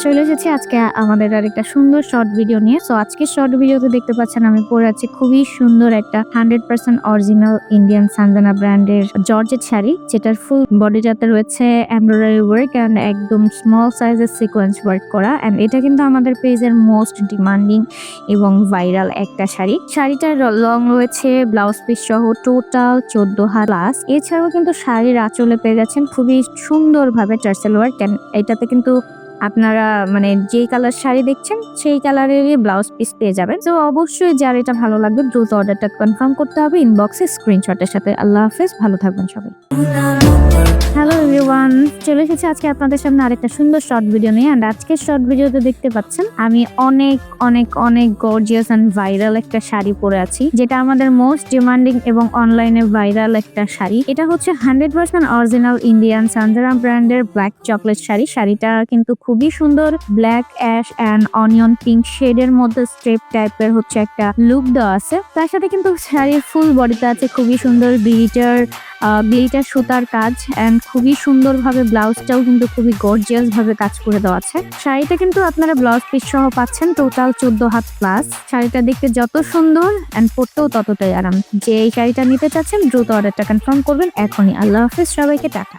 চলে এসেছি আজকে আমাদের আরেকটা সুন্দর শর্ট ভিডিও নিয়ে। সো আজকের শর্ট ভিডিওতে দেখতে পাচ্ছেন আমি পরে আছি খুবই সুন্দর একটা 100% অরিজিনাল ইন্ডিয়ান সানজানা ব্র্যান্ডের জর্জেট শাড়ি, যেটার ফুল বডিটাতে রয়েছে এমব্রয়ডারি ওয়ার্ক এন্ড একদম স্মল সাইজের সিকোয়েন্স ওয়ার্ক করা। এন্ড এটা কিন্তু আমাদের পেজের মোস্ট ডিমান্ডিং এবং ভাইরাল একটা শাড়ি। শাড়িটার লং রয়েছে ব্লাউজ পিস সহ টোটাল 14 হাত প্লাস। এছাড়াও কিন্তু শাড়ির আঁচলে পেয়ে যাচ্ছেন খুবই সুন্দরভাবে টার্সেল ওয়ার্ক। এটাতে কিন্তু আপনারা মানে যেই কালার শাড়ি দেখছেন সেই কালারেরই ব্লাউজ পিস পেয়ে যাবেন। তো অবশ্যই যার এটা ভালো লাগবে দ্রুত অর্ডারটা কনফার্ম করতে হবে ইনবক্সে স্ক্রিনশটের সাথে। আল্লাহ হাফেজ, ভালো থাকবেন সবাই। হ্যালো এভরিওয়ান, চলে এসেছি আজকে আপনাদের সামনে আরেকটা সুন্দর শর্ট ভিডিও নিয়ে। এন্ড আজকের শর্ট ভিডিওতে দেখতে পাচ্ছেন আমি অনেক অনেক অনেক গর্জিয়াস এন্ড ভাইরাল একটা শাড়ি পরে আছি, যেটা আমাদের মোস্ট ডিমান্ডিং এবং অনলাইনে ভাইরাল একটা শাড়ি। এটা হচ্ছে 100% অরিজিনাল ইন্ডিয়ান সানজানা ব্র্যান্ডের ব্ল্যাক চকলেট শাড়ি। শাড়িটা কিন্তু খুবই সুন্দর, black ash and onion pink শেডের মধ্যে স্ট্রেপ টাইপের হচ্ছে একটা লুক দেওয়া আছে। তার সাথে কিন্তু শাড়ির ফুল বডিতে আছে খুবই সুন্দর গ্লিটার সুতার কাজ এন্ড খুবই সুন্দরভাবে ব্লাউজটাও কিন্তু খুবই গর্জিয়াস ভাবে কাজ করে দেওয়া আছে। শাড়িটা কিন্তু আপনারা ব্লাউজ পিস সহ পাচ্ছেন টোটাল 14 হাত প্লাস। শাড়িটা দেখতে যত সুন্দর এন্ড পরতেও ততটাই আরাম। যে এই শাড়িটা নিতে চাচ্ছেন দ্রুত অর্ডারটা কনফার্ম করবেন এখনই। আল্লাহ হাফেজ, সবাইকে টাটা।